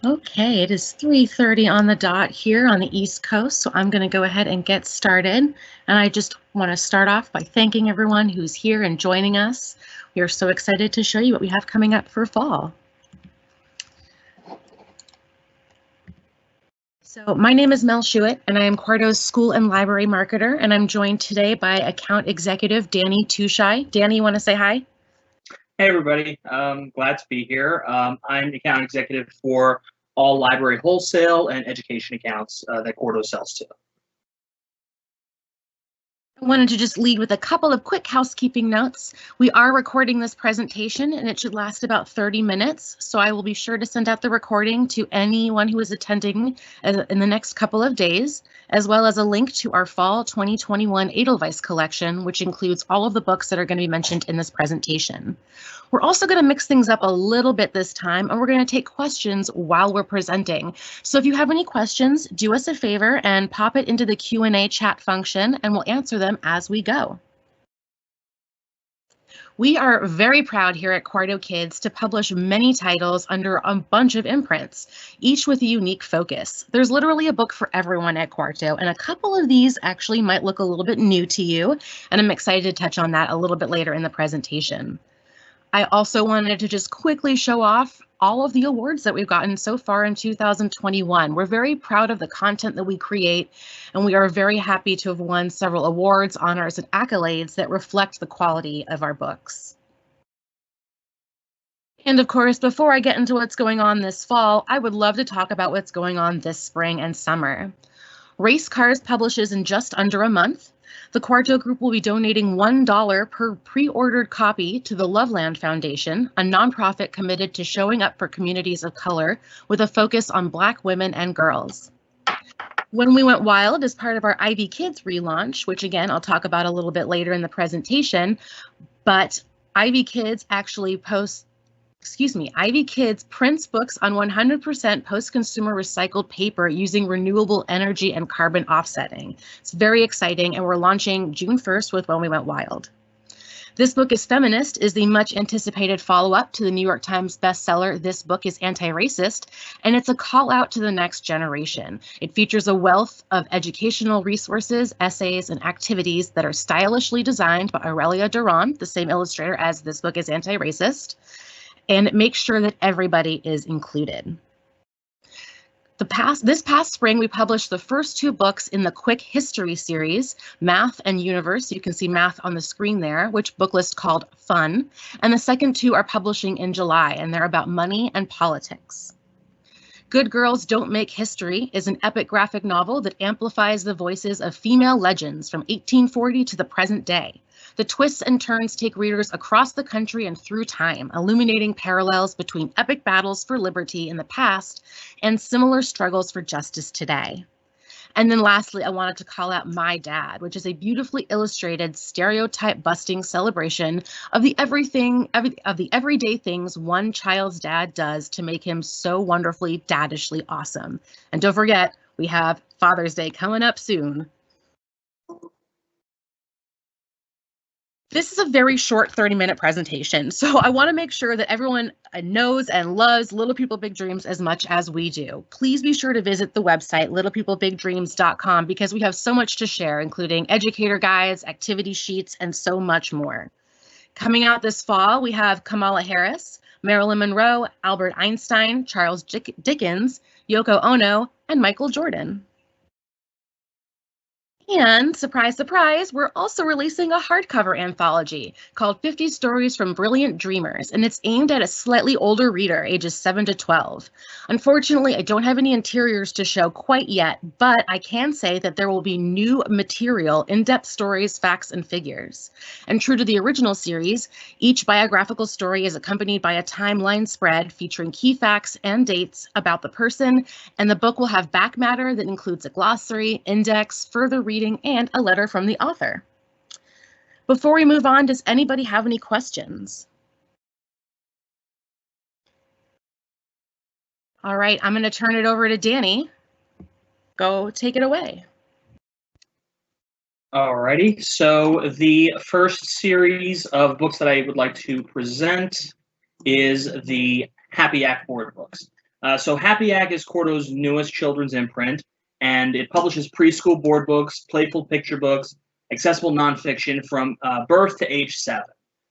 Okay, it is 3:30 on the dot here on the East Coast, so I'm going to go ahead and get started. And I just want to start off by thanking everyone who's here and joining us. We are so excited to show you what we have coming up for fall. So my name is Mel Shuitt, and I am Quarto's School and Library Marketer, and I'm joined today by Account Executive Danny Tushai. Danny, you want to say hi? Hey everybody, glad to be here. I'm the account executive for all library wholesale and education accounts that Quarto sells to. I wanted to just lead with a couple of quick housekeeping notes. We are recording this presentation and it should last about 30 minutes, so I will be sure to send out the recording to anyone who is attending in the next couple of days, as well as a link to our Fall 2021 Edelweiss collection, which includes all of the books that are going to be mentioned in this presentation. We're also going to mix things up a little bit this time, and we're going to take questions while we're presenting. So if you have any questions, do us a favor and pop it into the Q&A chat function, and we'll answer them as we go. We are very proud here at Quarto Kids to publish many titles under a bunch of imprints, each with a unique focus. There's literally a book for everyone at Quarto, and a couple of these actually might look a little bit new to you, and I'm excited to touch on that a little bit later in the presentation. I also wanted to just quickly show off all of the awards that we've gotten so far in 2021. We're very proud of the content that we create, and we are very happy to have won several awards, honors, and accolades that reflect the quality of our books. And of course, before I get into what's going on this fall, I would love to talk about what's going on this spring and summer. Race Cars publishes in just under a month. The Quarto Group will be donating $1 per pre-ordered copy to the Loveland Foundation, a nonprofit committed to showing up for communities of color with a focus on Black women and girls. When We Went Wild is part of our Ivy Kids relaunch, which again, I'll talk about a little bit later in the presentation, but Ivy Kids actually Ivy Kids prints books on 100% post-consumer recycled paper using renewable energy and carbon offsetting. It's very exciting, and we're launching June 1st with When We Went Wild. This Book is Feminist is the much anticipated follow-up to the New York Times bestseller This Book is Anti-Racist, and it's a call out to the next generation. It features a wealth of educational resources, essays, and activities that are stylishly designed by Aurelia Duran, the same illustrator as This Book is Anti-Racist, and make sure that everybody is included. This past spring, we published the first two books in the Quick History series, Math and Universe. You can see math on the screen there, which book list called Fun. And the second two are publishing in July, and they're about money and politics. Good Girls Don't Make History is an epic graphic novel that amplifies the voices of female legends from 1840 to the present day. The twists and turns take readers across the country and through time, illuminating parallels between epic battles for liberty in the past and similar struggles for justice today. And then lastly, I wanted to call out My Dad, which is a beautifully illustrated stereotype busting celebration of the everyday things one child's dad does to make him so wonderfully daddishly awesome. And don't forget, we have Father's Day coming up soon. This is a very short 30-minute presentation, so I want to make sure that everyone knows and loves Little People Big Dreams as much as we do. Please be sure to visit the website, littlepeoplebigdreams.com, because we have so much to share, including educator guides, activity sheets, and so much more. Coming out this fall, we have Kamala Harris, Marilyn Monroe, Albert Einstein, Charles Dickens, Yoko Ono, and Michael Jordan. And surprise, surprise, we're also releasing a hardcover anthology called 50 Stories from Brilliant Dreamers, and it's aimed at a slightly older reader, ages 7 to 12. Unfortunately, I don't have any interiors to show quite yet, but I can say that there will be new material, in-depth stories, facts, and figures. And true to the original series, each biographical story is accompanied by a timeline spread featuring key facts and dates about the person, and the book will have back matter that includes a glossary, index, further reading, and a letter from the author. Before we move on, does anybody have any questions? All right, I'm going to turn it over to Danny. Go take it away. Alrighty, so the first series of books that I would like to present is the Happy Accord books. So Happy Yak is Quarto's newest children's imprint, and it publishes preschool board books, playful picture books, accessible nonfiction from birth to age 7.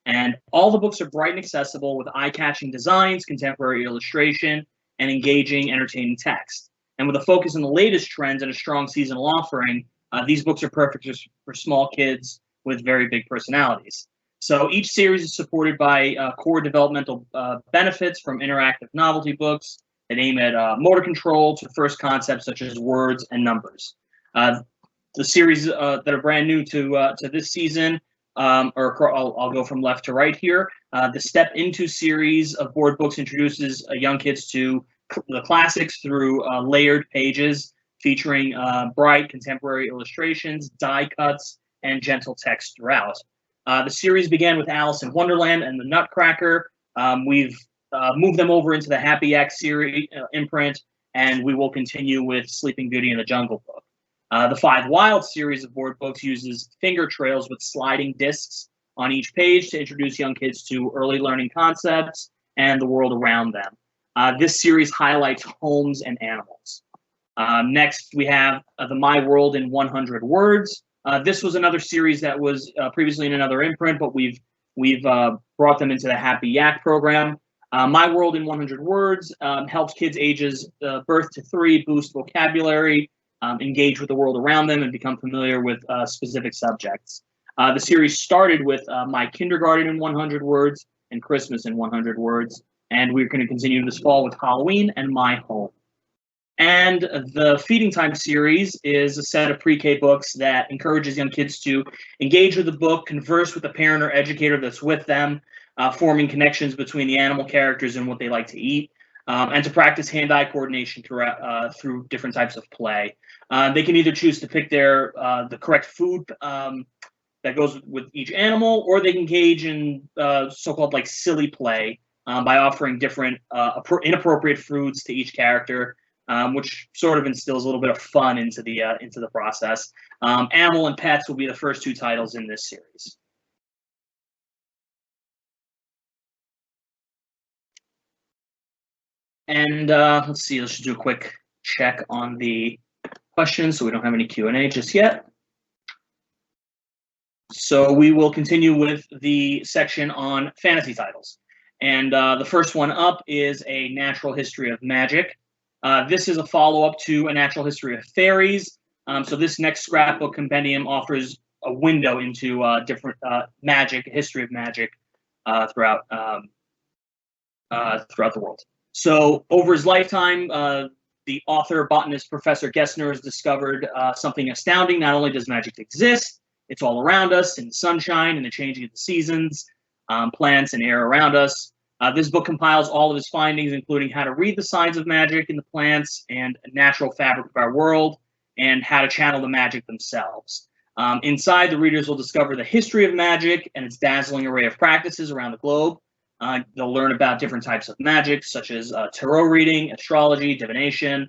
And all the books are bright and accessible with eye-catching designs, contemporary illustration, and engaging, entertaining text. And with a focus on the latest trends and a strong seasonal offering, these books are perfect for small kids with very big personalities. So each series is supported by core developmental benefits from interactive novelty books that aim at motor control to first concepts such as words and numbers. The series that are brand new to this season, I'll go from left to right here. The Step Into series of board books introduces young kids to the classics through layered pages featuring bright contemporary illustrations, die cuts, and gentle text throughout. The series began with Alice in Wonderland and the Nutcracker. We've moved them over into the Happy Yak series imprint, and we will continue with Sleeping Beauty and the Jungle Book. The Five Wild series of board books uses finger trails with sliding discs on each page to introduce young kids to early learning concepts and the world around them. This series highlights homes and animals. Next, we have the My World in 100 Words. This was another series that was previously in another imprint, but we've brought them into the Happy Yak program. My World in 100 Words helps kids ages birth to 3 boost vocabulary, engage with the world around them, and become familiar with specific subjects. The series started with My Kindergarten in 100 Words and Christmas in 100 Words, and we're going to continue this fall with Halloween and My Home. And the Feeding Time series is a set of pre-K books that encourages young kids to engage with the book, converse with the parent or educator that's with them, forming connections between the animal characters and what they like to eat, and to practice hand-eye coordination through different types of play. They can either choose to pick the correct food that goes with each animal, or they can engage in so-called like silly play by offering different inappropriate foods to each character, which sort of instills a little bit of fun into the process. Animal and Pets will be the first 2 titles in this series. And let's see, let's just do a quick check on the questions so we don't have any Q&A just yet. So we will continue with the section on fantasy titles. And the first one up is A Natural History of Magic. This is a follow-up to A Natural History of Fairies. So this next scrapbook compendium offers a window into different history of magic throughout the world. So over his lifetime, the author, botanist, Professor Gessner has discovered something astounding. Not only does magic exist, it's all around us in the sunshine and the changing of the seasons, plants and air around us. This book compiles all of his findings, including how to read the signs of magic in the plants and natural fabric of our world, and how to channel the magic themselves. Inside, the readers will discover the history of magic and its dazzling array of practices around the globe. They'll learn about different types of magic, such as tarot reading, astrology, divination,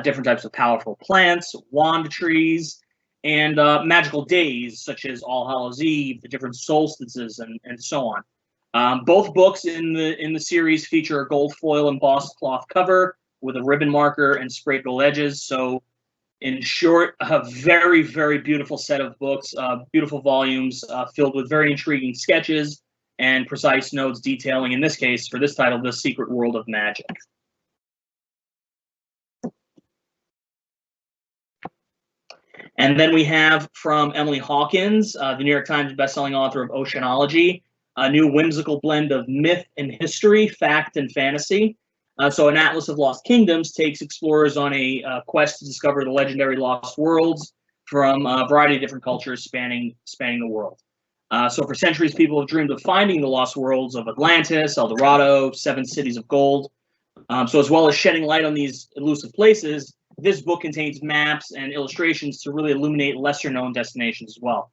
different types of powerful plants, wand trees, and magical days, such as All Hallows Eve, the different solstices, and so on. Both books in the series feature a gold foil embossed cloth cover with a ribbon marker and sprayed gold edges. So, in short, a very, very beautiful set of books, beautiful volumes filled with very intriguing sketches and precise notes detailing, in this case, for this title, The Secret World of Magic. And then we have from Emily Hawkins, the New York Times bestselling author of Oceanology, a new whimsical blend of myth and history, fact and fantasy. So an Atlas of Lost Kingdoms takes explorers on a quest to discover the legendary lost worlds from a variety of different cultures spanning the world. So for centuries, people have dreamed of finding the lost worlds of Atlantis, El Dorado, 7 cities of gold. So as well as shedding light on these elusive places, this book contains maps and illustrations to really illuminate lesser-known destinations as well.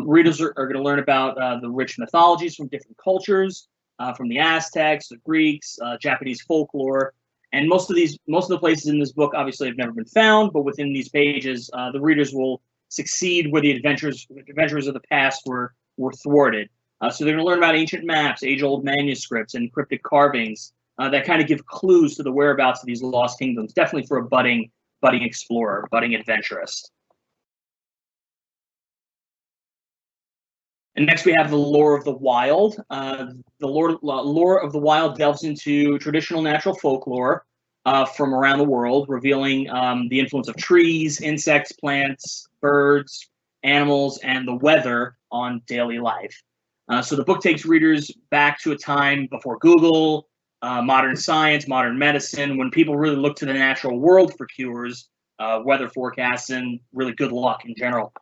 Readers are going to learn about the rich mythologies from different cultures, from the Aztecs, the Greeks, Japanese folklore, and most of the places in this book obviously have never been found. But within these pages, the readers will succeed where the adventures of the past were thwarted. So they're going to learn about ancient maps, age-old manuscripts, and cryptic carvings that kind of give clues to the whereabouts of these lost kingdoms, definitely for a budding explorer, budding adventurist. And next we have the Lore of the Wild. The Lore of the Wild delves into traditional natural folklore from around the world, revealing the influence of trees, insects, plants, birds, animals, and the weather on daily life. So the book takes readers back to a time before Google, modern science, modern medicine, when people really looked to the natural world for cures, weather forecasts, and really good luck in general.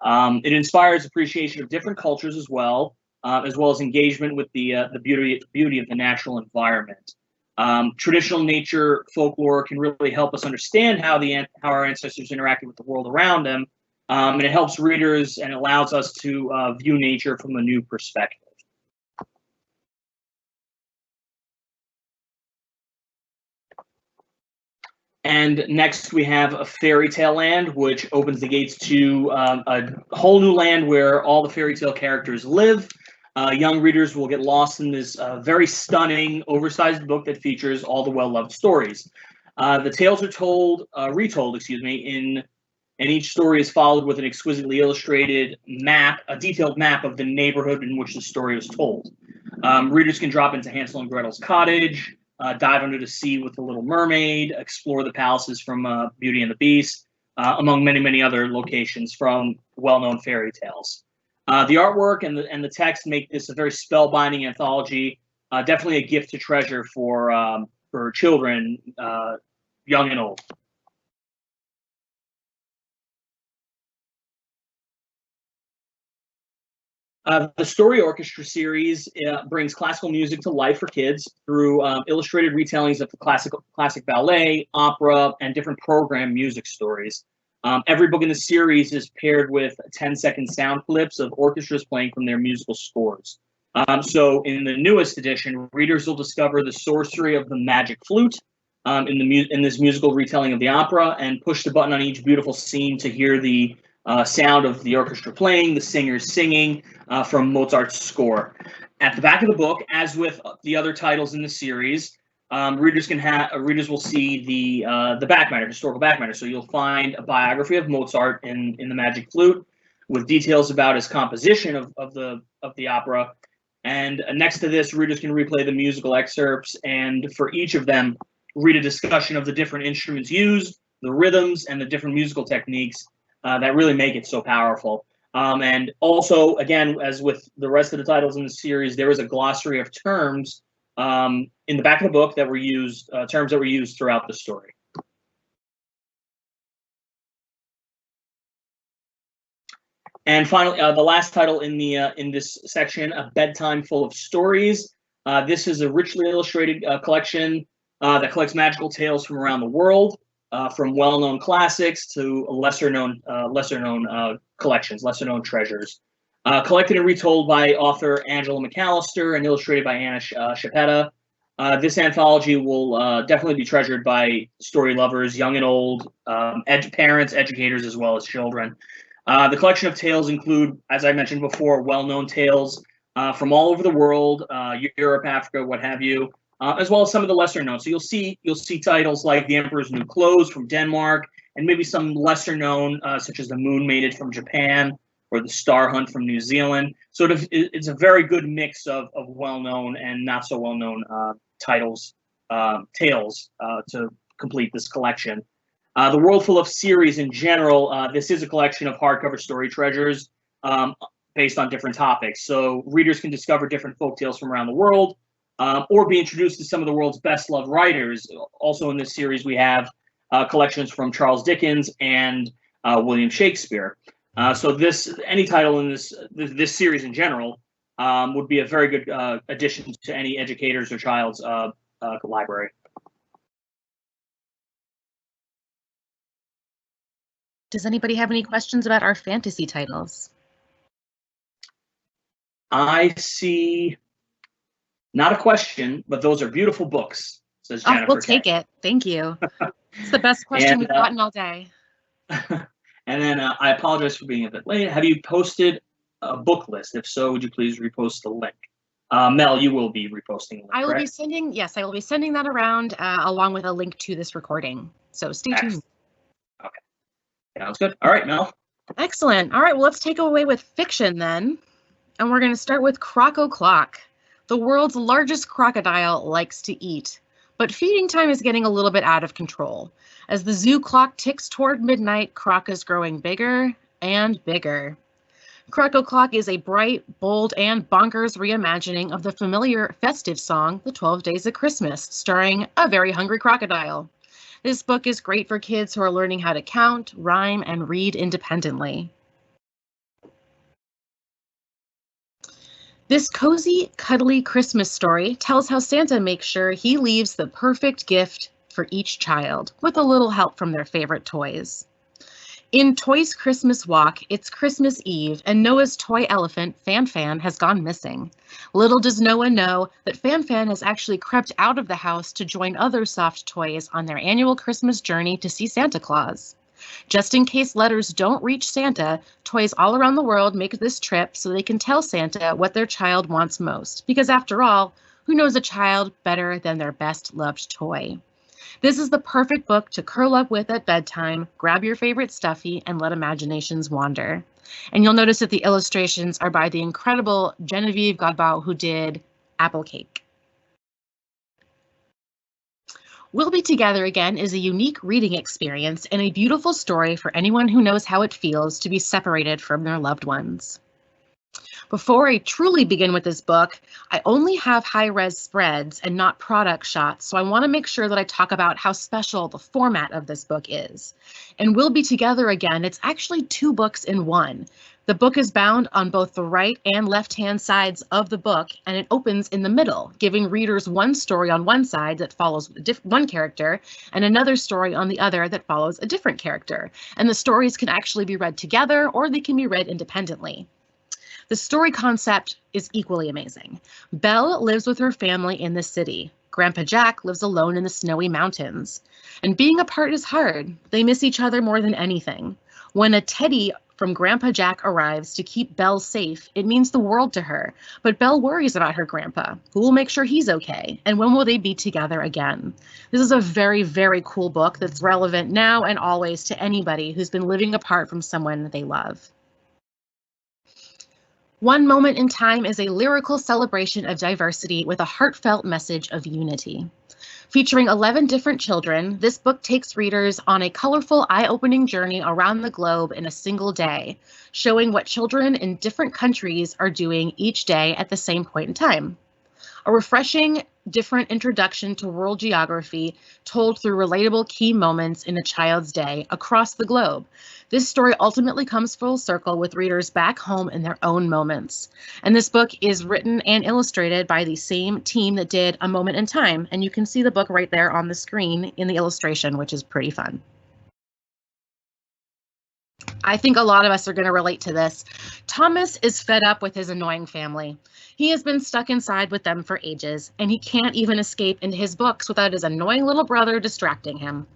It inspires appreciation of different cultures as well as engagement with the beauty of the natural environment. Traditional nature folklore can really help us understand how our ancestors interacted with the world around them, and it helps readers and allows us to view nature from a new perspective. And next we have a fairy tale land, which opens the gates to a whole new land where all the fairy tale characters live. Young readers will get lost in this very stunning, oversized book that features all the well-loved stories. The tales are retold, and each story is followed with an exquisitely illustrated map, a detailed map of the neighborhood in which the story was told. Readers can drop into Hansel and Gretel's cottage, dive under the sea with the Little Mermaid, explore the palaces from Beauty and the Beast, among many, many other locations from well-known fairy tales. The artwork and the text make this a very spellbinding anthology, definitely a gift to treasure for children, young and old. The Story Orchestra series brings classical music to life for kids through illustrated retellings of the classic ballet, opera, and different program music stories. Every book in the series is paired with 10-second sound clips of orchestras playing from their musical scores. So in the newest edition, readers will discover the sorcery of the magic flute in this musical retelling of the opera, and push the button on each beautiful scene to hear the sound of the orchestra playing, the singers singing from Mozart's score. At the back of the book, as with the other titles in the series, readers will see the back matter, historical back matter. So you'll find a biography of Mozart in the Magic Flute, with details about his composition of the opera. And next to this, readers can replay the musical excerpts, and for each of them, read a discussion of the different instruments used, the rhythms, and the different musical techniques that really make it so powerful. And also, again, as with the rest of the titles in the series, there is a glossary of terms in the back of the book that were used, terms that were used throughout the story. And finally, the last title in this section, A Bedtime Full of Stories. This is a richly illustrated collection that collects magical tales from around the world, from well-known classics to lesser-known collections, lesser-known treasures. Collected and retold by author Angela McAllister and illustrated by Anna Schapetta. This anthology will definitely be treasured by story lovers, young and old, parents, educators, as well as children. The collection of tales include, as I mentioned before, well-known tales from all over the world, Europe, Africa, what have you, as well as some of the lesser known. So you'll see titles like The Emperor's New Clothes from Denmark, and maybe some lesser known, such as The Moon Maided from Japan, or The Star Hunt from New Zealand. So it's a very good mix of well-known and not so well-known tales to complete this collection. The World Full of series in general, this is a collection of hardcover story treasures based on different topics. So readers can discover different folktales from around the world, or be introduced to some of the world's best-loved writers. Also in this series, we have collections from Charles Dickens and William Shakespeare. So any title in this series in general would be a very good addition to any educator's or child's library. Does anybody have any questions about our fantasy titles? I see not a question, but those are beautiful books, says Jennifer. We'll take it. Thank you. It's the best question we've gotten all day. And then I apologize for being a bit late. Have you posted a book list? If so, would you please repost the link? Mel, you will be reposting the link, I will be correct? sending, yes, I will be sending that around along with a link to this recording. So stay tuned. Excellent. Okay. Sounds good. All right, Mel. Excellent. All right, well, let's take away with fiction then. And we're going to start with Croco Clock. The world's largest crocodile likes to eat, but feeding time is getting a little bit out of control. As the zoo clock ticks toward midnight, Croc is growing bigger and bigger. Croco Clock is a bright, bold, and bonkers reimagining of the familiar festive song, The 12 Days of Christmas, starring a very hungry crocodile. This book is great for kids who are learning how to count, rhyme, and read independently. This cozy, cuddly Christmas story tells how Santa makes sure he leaves the perfect gift for each child, with a little help from their favorite toys. In Toy's Christmas Walk, it's Christmas Eve, and Noah's toy elephant, Fan Fan, has gone missing. Little does Noah know that Fan Fan has actually crept out of the house to join other soft toys on their annual Christmas journey to see Santa Claus. Just in case letters don't reach Santa, toys all around the world make this trip so they can tell Santa what their child wants most. Because after all, who knows a child better than their best loved toy? This is the perfect book to curl up with at bedtime, grab your favorite stuffy, and let imaginations wander. And you'll notice that the illustrations are by the incredible Genevieve Godbout, who did Apple Cake. We'll Be Together Again is a unique reading experience and a beautiful story for anyone who knows how it feels to be separated from their loved ones. Before I truly begin with this book, I only have high-res spreads and not product shots, so I want to make sure that I talk about how special the format of this book is. And We'll Be Together Again, it's actually 2 books in one. The book is bound on both the right and left-hand sides of the book, and it opens in the middle, giving readers one story on one side that follows one character, and another story on the other that follows a different character. And the stories can actually be read together, or they can be read independently. The story concept is equally amazing. Belle lives with her family in the city. Grandpa Jack lives alone in the snowy mountains. And being apart is hard. They miss each other more than anything. When a teddy from Grandpa Jack arrives to keep Belle safe, it means the world to her. But Belle worries about her grandpa. Who will make sure he's okay? And when will they be together again? This is a very, very cool book that's relevant now and always to anybody who's been living apart from someone they love. One Moment in Time is a lyrical celebration of diversity with a heartfelt message of unity. Featuring 11 different children, this book takes readers on a colorful, eye-opening journey around the globe in a single day, showing what children in different countries are doing each day at the same point in time. A refreshing, different introduction to world geography told through relatable key moments in a child's day across the globe. This story ultimately comes full circle with readers back home in their own moments. And this book is written and illustrated by the same team that did A Moment in Time. And you can see the book right there on the screen in the illustration, which is pretty fun. I think a lot of us are going to relate to this. Thomas is fed up with his annoying family. He has been stuck inside with them for ages, and he can't even escape into his books without his annoying little brother distracting him.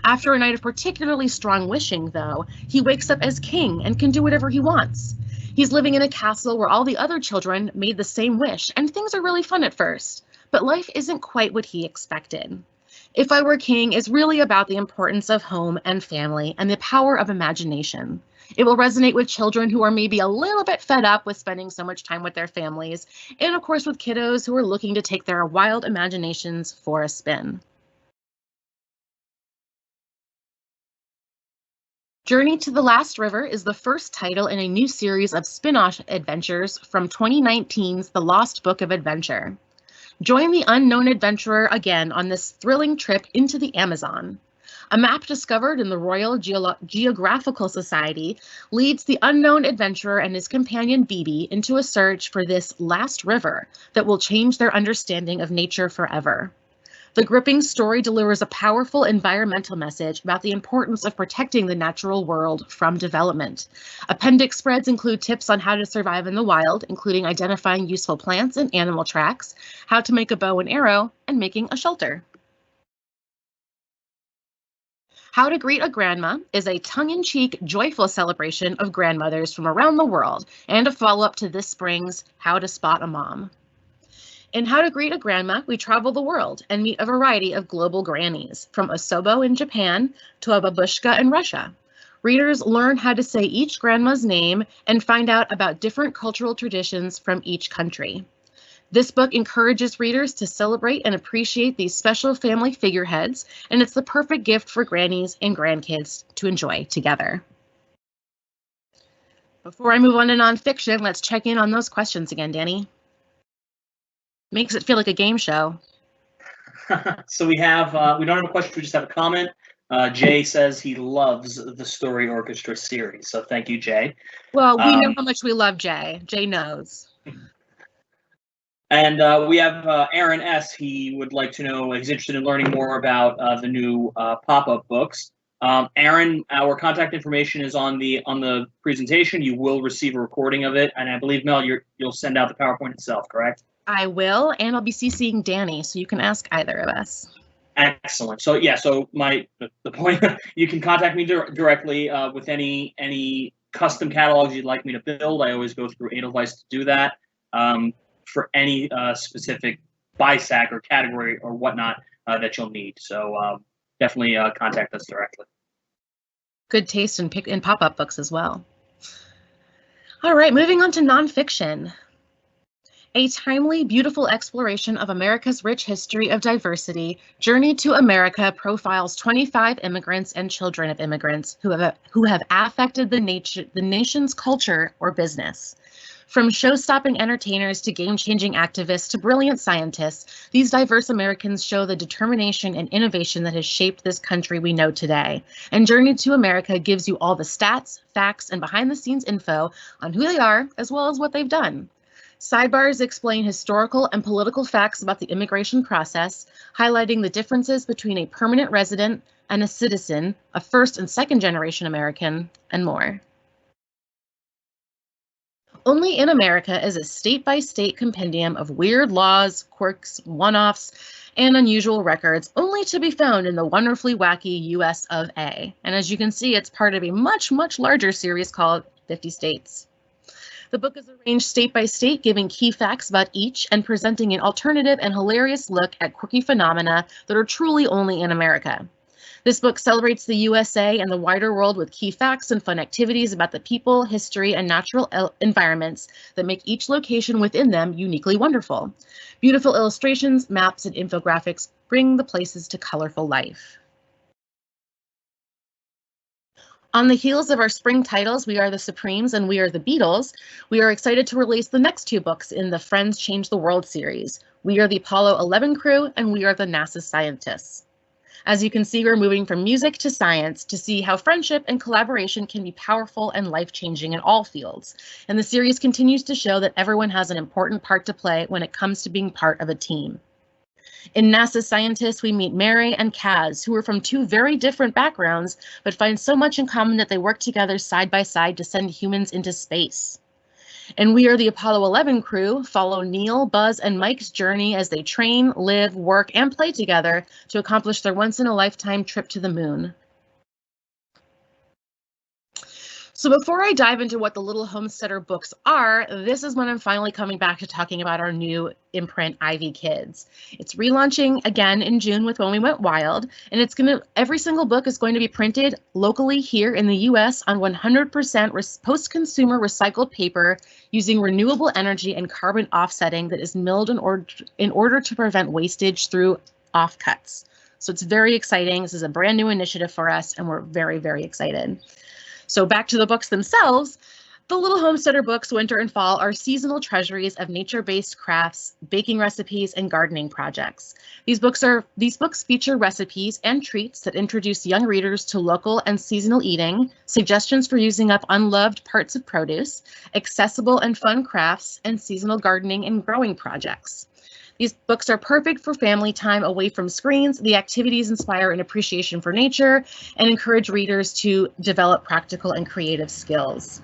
After a night of particularly strong wishing, though, he wakes up as king and can do whatever he wants. He's living in a castle where all the other children made the same wish, and things are really fun at first. But life isn't quite what he expected. If I Were King is really about the importance of home and family and the power of imagination. It will resonate with children who are maybe a little bit fed up with spending so much time with their families, and of course with kiddos who are looking to take their wild imaginations for a spin. Journey to the Last River is the first title in a new series of spin-off adventures from 2019's The Lost Book of Adventure. Join the unknown adventurer again on this thrilling trip into the Amazon. A map discovered in the Royal Geographical Society leads the unknown adventurer and his companion Bibi into a search for this last river that will change their understanding of nature forever. The gripping story delivers a powerful environmental message about the importance of protecting the natural world from development. Appendix spreads include tips on how to survive in the wild, including identifying useful plants and animal tracks, how to make a bow and arrow, and making a shelter. How to Greet a Grandma is a tongue-in-cheek, joyful celebration of grandmothers from around the world and a follow-up to this spring's How to Spot a Mom. In How to Greet a Grandma, we travel the world and meet a variety of global grannies, from Osobo in Japan to a babushka in Russia. Readers learn how to say each grandma's name and find out about different cultural traditions from each country. This book encourages readers to celebrate and appreciate these special family figureheads, and it's the perfect gift for grannies and grandkids to enjoy together. Before I move on to nonfiction, let's check in on those questions again, Danny. Makes it feel like a game show. So we don't have a question, we just have a comment. Jay says he loves the Story Orchestra series, so thank you, Jay. Well, we know how much we love Jay. Jay knows. And we have Aaron S. He would like to know, he's interested in learning more about the new pop-up books. Aaron, our contact information is on the presentation. You will receive a recording of it, and I believe, Mel, you'll send out the PowerPoint itself, correct? I will, and I'll be CCing Danny, so you can ask either of us. Excellent. So yeah, so the point, you can contact me directly with any custom catalogs you'd like me to build. I always go through Edelweiss to do that. For any specific BISAC or category or whatnot that you'll need. So definitely contact us directly. Good taste in pop-up books as well. All right, moving on to nonfiction. A timely, beautiful exploration of America's rich history of diversity, Journey to America profiles 25 immigrants and children of immigrants who have affected the nation's culture or business. From show-stopping entertainers to game-changing activists to brilliant scientists, these diverse Americans show the determination and innovation that has shaped this country we know today. And Journey to America gives you all the stats, facts, and behind-the-scenes info on who they are, as well as what they've done. Sidebars explain historical and political facts about the immigration process, highlighting the differences between a permanent resident and a citizen, a first and second generation American, and more. Only in America is a state-by-state compendium of weird laws, quirks, one-offs, and unusual records, only to be found in the wonderfully wacky US of A. And as you can see, it's part of a much, much larger series called 50 States. The book is arranged state by state, giving key facts about each and presenting an alternative and hilarious look at quirky phenomena that are truly only in America. This book celebrates the USA and the wider world with key facts and fun activities about the people, history, and natural environments that make each location within them uniquely wonderful. Beautiful illustrations, maps, and infographics bring the places to colorful life. On the heels of our spring titles, We Are the Supremes and We Are the Beatles, we are excited to release the next two books in the Friends Change the World series. We Are the Apollo 11 Crew and We Are the NASA Scientists. As you can see, we're moving from music to science to see how friendship and collaboration can be powerful and life-changing in all fields. And the series continues to show that everyone has an important part to play when it comes to being part of a team. In NASA Scientists, we meet Mary and Kaz, who are from two very different backgrounds, but find so much in common that they work together side by side to send humans into space. And We Are the Apollo 11 Crew follow Neil, Buzz, and Mike's journey as they train, live, work, and play together to accomplish their once-in-a-lifetime trip to the moon. So before I dive into what the Little Homesteader books are, this is when I'm finally coming back to talking about our new imprint, Ivy Kids. It's relaunching again in June with When We Went Wild, and every single book is going to be printed locally here in the US on 100% post-consumer recycled paper using renewable energy and carbon offsetting that is milled in order to prevent wastage through offcuts. So it's very exciting. This is a brand new initiative for us, and we're very, very excited. So back to the books themselves, the Little Homesteader books, Winter and Fall, are seasonal treasuries of nature-based crafts, baking recipes, and gardening projects. These books feature recipes and treats that introduce young readers to local and seasonal eating, suggestions for using up unloved parts of produce, accessible and fun crafts, and seasonal gardening and growing projects. These books are perfect for family time away from screens. The activities inspire an appreciation for nature and encourage readers to develop practical and creative skills.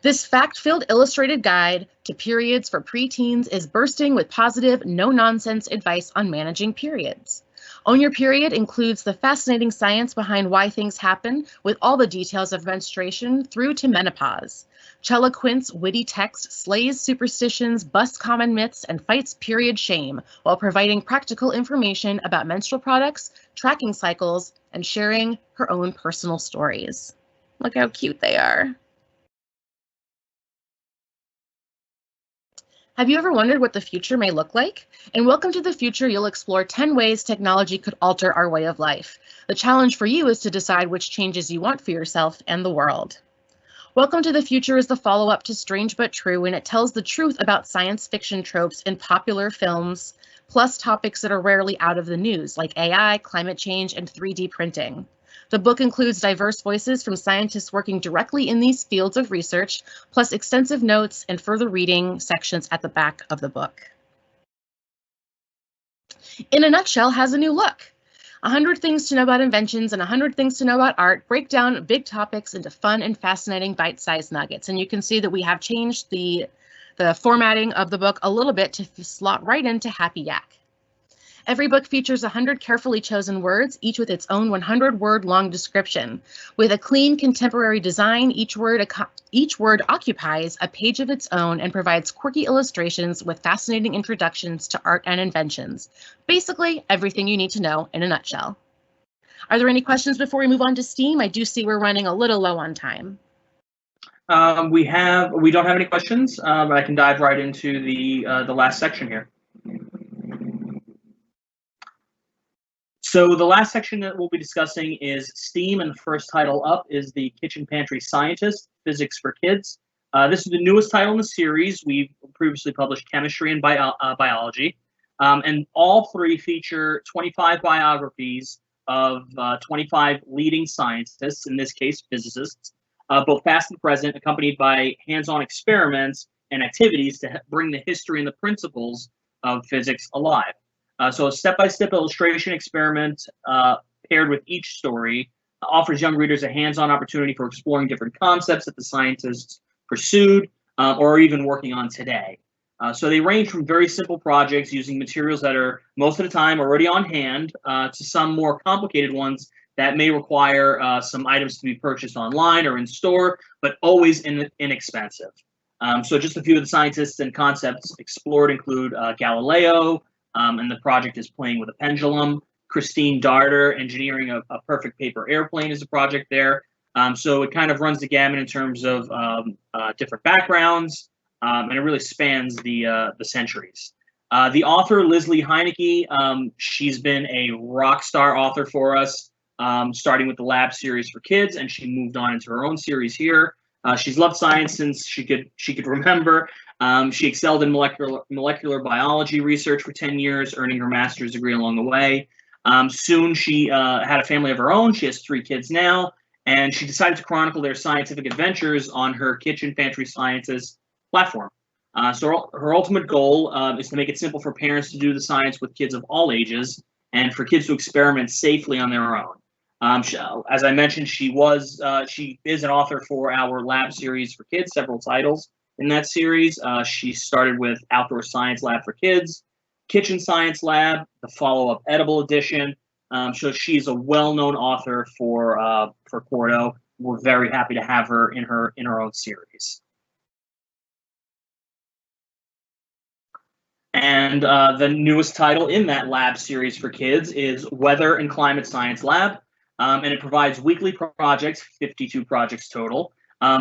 This fact-filled illustrated guide to periods for preteens is bursting with positive, no-nonsense advice on managing periods. Own Your Period includes the fascinating science behind why things happen, with all the details of menstruation through to menopause. Chella Quint's witty text slays superstitions, busts common myths, and fights period shame, while providing practical information about menstrual products, tracking cycles, and sharing her own personal stories. Look how cute they are. Have you ever wondered what the future may look like? In Welcome to the Future, you'll explore 10 ways technology could alter our way of life. The challenge for you is to decide which changes you want for yourself and the world. Welcome to the Future is the follow-up to Strange But True, and it tells the truth about science fiction tropes in popular films, plus topics that are rarely out of the news, like AI, climate change, and 3D printing. The book includes diverse voices from scientists working directly in these fields of research, plus extensive notes and further reading sections at the back of the book. In a Nutshell has a new look. 100 Things to Know About Inventions and 100 Things to Know About Art break down big topics into fun and fascinating bite-sized nuggets. And you can see that we have changed the formatting of the book a little bit to slot right into Happy Yak. Every book features 100 carefully chosen words, each with its own 100-word-long description. With a clean, contemporary design, each word occupies a page of its own and provides quirky illustrations with fascinating introductions to art and inventions. Basically, everything you need to know in a nutshell. Are there any questions before we move on to STEAM? I do see we're running a little low on time. We don't have any questions, but I can dive right into the last section here. So the last section that we'll be discussing is STEAM, and the first title up is The Kitchen Pantry Scientist, Physics for Kids. This is the newest title in the series. We've previously published chemistry and biology, and all three feature 25 biographies of 25 leading scientists, in this case physicists, both past and present, accompanied by hands-on experiments and activities to bring the history and the principles of physics alive. So a step-by-step illustration experiment paired with each story offers young readers a hands-on opportunity for exploring different concepts that the scientists pursued or are even working on today. So they range from very simple projects using materials that are most of the time already on hand to some more complicated ones that may require some items to be purchased online or in store, but always inexpensive. So just a few of the scientists and concepts explored include Galileo, and the project is playing with a pendulum. Christine Darter, engineering a perfect paper airplane, is a project there. So it kind of runs the gamut in terms of different backgrounds, and it really spans the centuries. The author, Liz Lee Heinecke, she's been a rock star author for us, starting with the Lab series for kids, and she moved on into her own series here. She's loved science since she could remember. She excelled in molecular biology research for 10 years, earning her master's degree along the way. Soon she had a family of her own. She has 3 kids now, and she decided to chronicle their scientific adventures on her Kitchen Pantry Scientist platform. So her ultimate goal is to make it simple for parents to do the science with kids of all ages and for kids to experiment safely on their own. As I mentioned, she is an author for our Lab series for kids, several titles in that series. She started with Outdoor Science Lab for Kids, Kitchen Science Lab, the follow-up Edible Edition. So she's a well-known author for Quarto. We're very happy to have her in her own series. And the newest title in that Lab series for kids is Weather and Climate Science Lab. And it provides weekly projects, 52 projects total,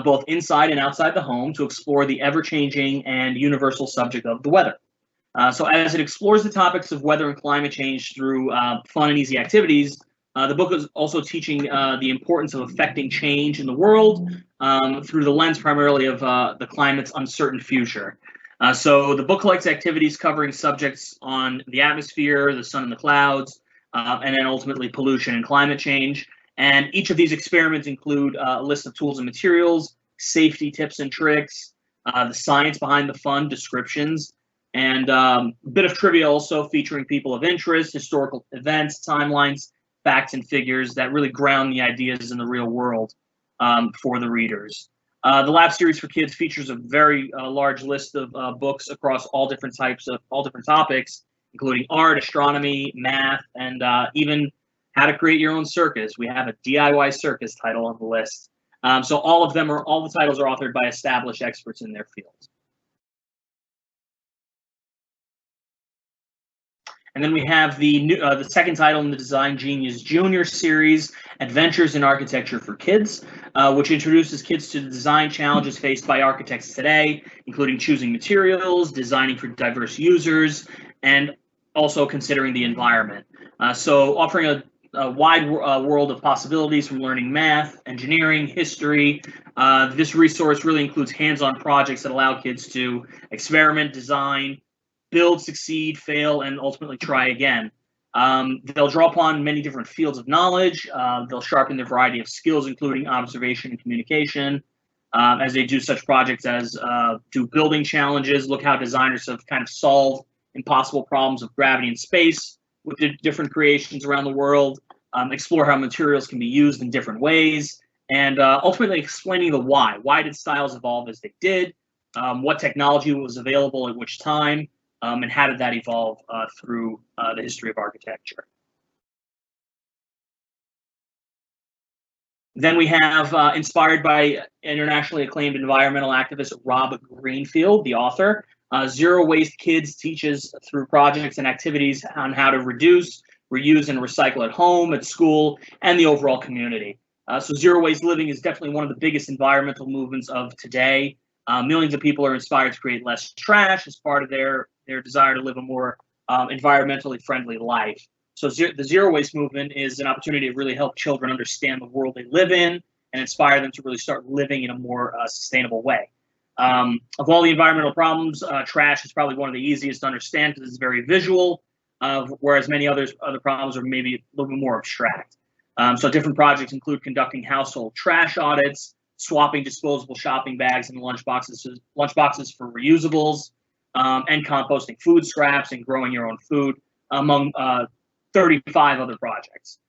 both inside and outside the home, to explore the ever-changing and universal subject of the weather. So as it explores the topics of weather and climate change through fun and easy activities, the book is also teaching the importance of affecting change in the world through the lens primarily of the climate's uncertain future. So the book collects activities covering subjects on the atmosphere, the sun and the clouds, and then ultimately pollution and climate change. And each of these experiments include a list of tools and materials, safety tips and tricks, the science behind the fun, descriptions, and a bit of trivia also featuring people of interest, historical events, timelines, facts, and figures that really ground the ideas in the real world for the readers. The lab series for kids features a very large list of books across all different topics, including art, astronomy, math, and even how to create your own circus. We have a DIY circus title on the list. So all the titles are authored by established experts in their field. And then we have the second title in the Design Genius Junior series, Adventures in Architecture for Kids, which introduces kids to the design challenges faced by architects today, including choosing materials, designing for diverse users, and also considering the environment. So offering a wide world of possibilities from learning math, engineering, history. This resource really includes hands-on projects that allow kids to experiment, design, build, succeed, fail, and ultimately try again. They'll draw upon many different fields of knowledge. They'll sharpen their variety of skills, including observation and communication, as they do such projects as do building challenges, look how designers have kind of solved impossible problems of gravity and space with the different creations around the world, explore how materials can be used in different ways, and ultimately explaining the why. Why did styles evolve as they did? What technology was available at which time? And how did that evolve through the history of architecture? Then we have, inspired by internationally acclaimed environmental activist Rob Greenfield, the author, Zero Waste Kids teaches through projects and activities on how to reduce, reuse, and recycle at home, at school, and the overall community. So zero waste living is definitely one of the biggest environmental movements of today. Millions of people are inspired to create less trash as part of their desire to live a more environmentally friendly life. So the zero waste movement is an opportunity to really help children understand the world they live in and inspire them to really start living in a more sustainable way. Of all the environmental problems, trash is probably one of the easiest to understand because it's very visual, whereas many other problems are maybe a little bit more abstract. So different projects include conducting household trash audits, swapping disposable shopping bags and lunchboxes for reusables, and composting food scraps and growing your own food, among 35 other projects.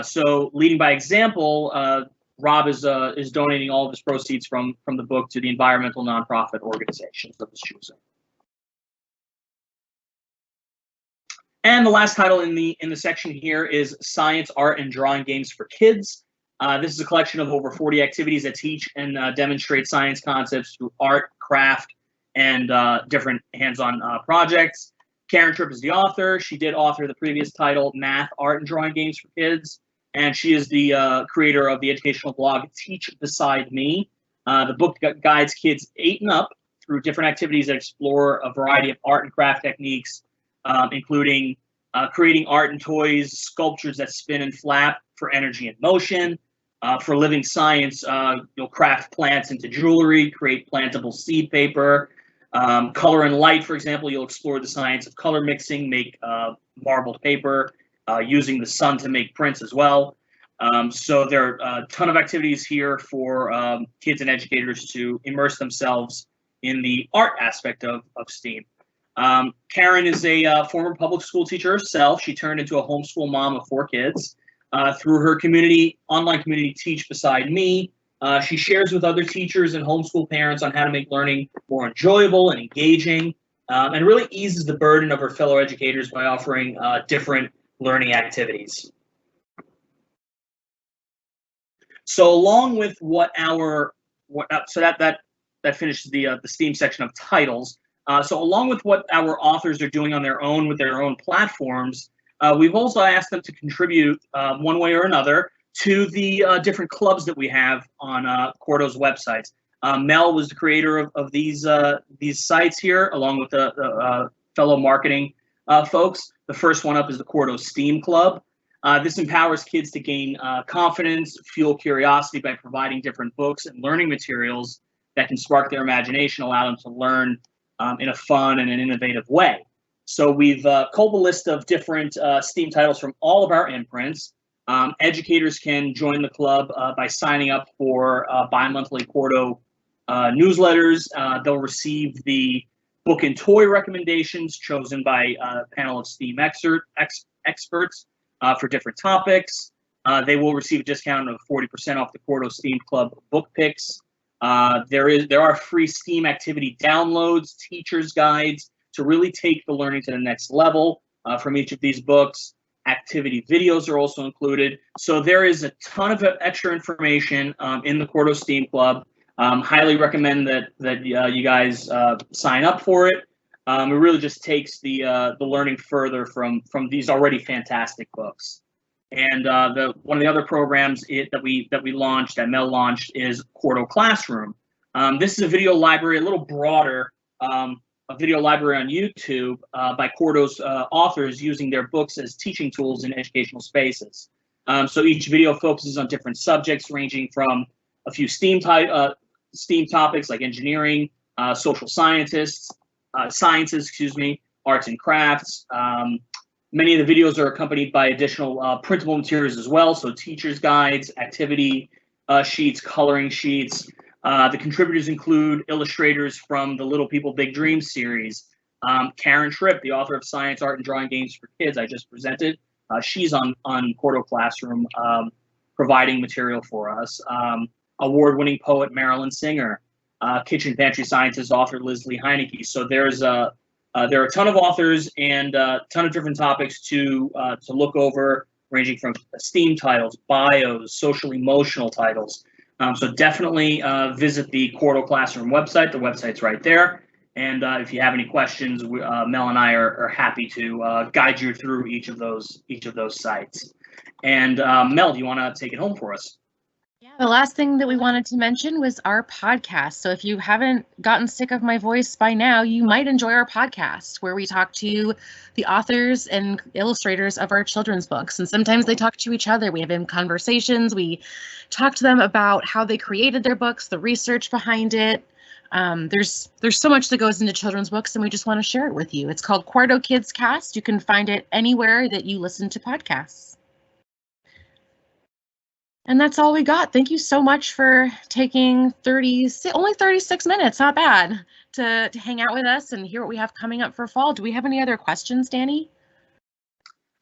So leading by example, Rob is donating all of his proceeds from the book to the environmental nonprofit organizations of his choosing. And the last title in the section here is Science, Art, and Drawing Games for Kids. This is a collection of over 40 activities that teach and demonstrate science concepts through art, craft, and different hands-on projects. Karen Tripp is the author. She did author the previous title, Math, Art, and Drawing Games for Kids. And she is the creator of the educational blog Teach Beside Me. The book guides kids 8 and up through different activities that explore a variety of art and craft techniques, including creating art and toys, sculptures that spin and flap for energy and motion. For living science, you'll craft plants into jewelry, create plantable seed paper. Color and light, for example, you'll explore the science of color mixing, make marbled paper, using the sun to make prints as well. So there are a ton of activities here for kids and educators to immerse themselves in the art aspect of STEAM. Karen is a former public school teacher herself. She turned into a homeschool mom of 4 kids. Through her online community Teach Beside Me, she shares with other teachers and homeschool parents on how to make learning more enjoyable and engaging, and really eases the burden of her fellow educators by offering different learning activities. So along with that finishes the STEAM section of titles. So along with what our authors are doing on their own with their own platforms, we've also asked them to contribute one way or another to the different clubs that we have on Quarto's websites. Mel was the creator of these sites here, along with the fellow marketing folks. The first one up is the Quarto STEAM Club. This empowers kids to gain confidence, fuel curiosity by providing different books and learning materials that can spark their imagination, allow them to learn in a fun and an innovative way. So we've culled a list of different STEAM titles from all of our imprints. Educators can join the club by signing up for bi-monthly Quarto newsletters. They'll receive the book and toy recommendations chosen by a panel of STEAM experts for different topics. They will receive a discount of 40% off the Quarto STEAM Club book picks. There are free STEAM activity downloads, teachers' guides to really take the learning to the next level from each of these books. Activity videos are also included. So there is a ton of extra information in the Quarto STEAM Club. Highly recommend that you guys sign up for it. It really just takes the learning further from these already fantastic books. And one of the other programs that we launched, that Mel launched, is Quarto Classroom. This is a video library, a little broader, a video library on YouTube by Quarto's authors using their books as teaching tools in educational spaces. So each video focuses on different subjects, ranging from a few STEAM topics like engineering, social sciences, arts and crafts. Many of the videos are accompanied by additional printable materials as well, so teachers' guides, activity sheets, coloring sheets. The contributors include illustrators from the Little People, Big Dreams series. Karen Tripp, the author of Science, Art, and Drawing Games for Kids, I just presented. She's on Quarto Classroom providing material for us. Award-winning poet Marilyn Singer, kitchen pantry scientist author Leslie Heineke. So there are a ton of authors and a ton of different topics to look over, ranging from STEAM titles, bios, social emotional titles. So definitely visit the Quarto Classroom website. The website's right there. And if you have any questions, Mel and I are happy to guide you through each of those sites. And Mel, do you want to take it home for us? Yeah, the last thing that we wanted to mention was our podcast. So if you haven't gotten sick of my voice by now, you might enjoy our podcast where we talk to the authors and illustrators of our children's books. And sometimes they talk to each other. We have conversations. We talk to them about how they created their books, the research behind it. There's so much that goes into children's books, and we just want to share it with you. It's called Quarto Kids Cast. You can find it anywhere that you listen to podcasts. And that's all we got. Thank you so much for taking only 36 minutes, not bad, to hang out with us and hear what we have coming up for fall. Do we have any other questions, Danny?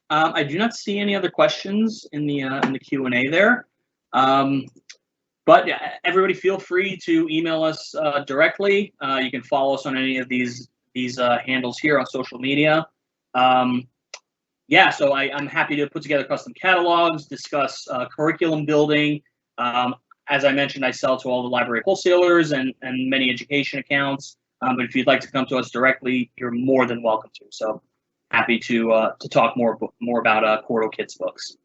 I do not see any other questions in the Q&A there. But everybody feel free to email us directly. You can follow us on any of these handles here on social media. Yeah, so I'm happy to put together custom catalogs, discuss curriculum building. As I mentioned, I sell to all the library wholesalers and many education accounts. But if you'd like to come to us directly, you're more than welcome to. So happy to talk more about Quarto Kids books.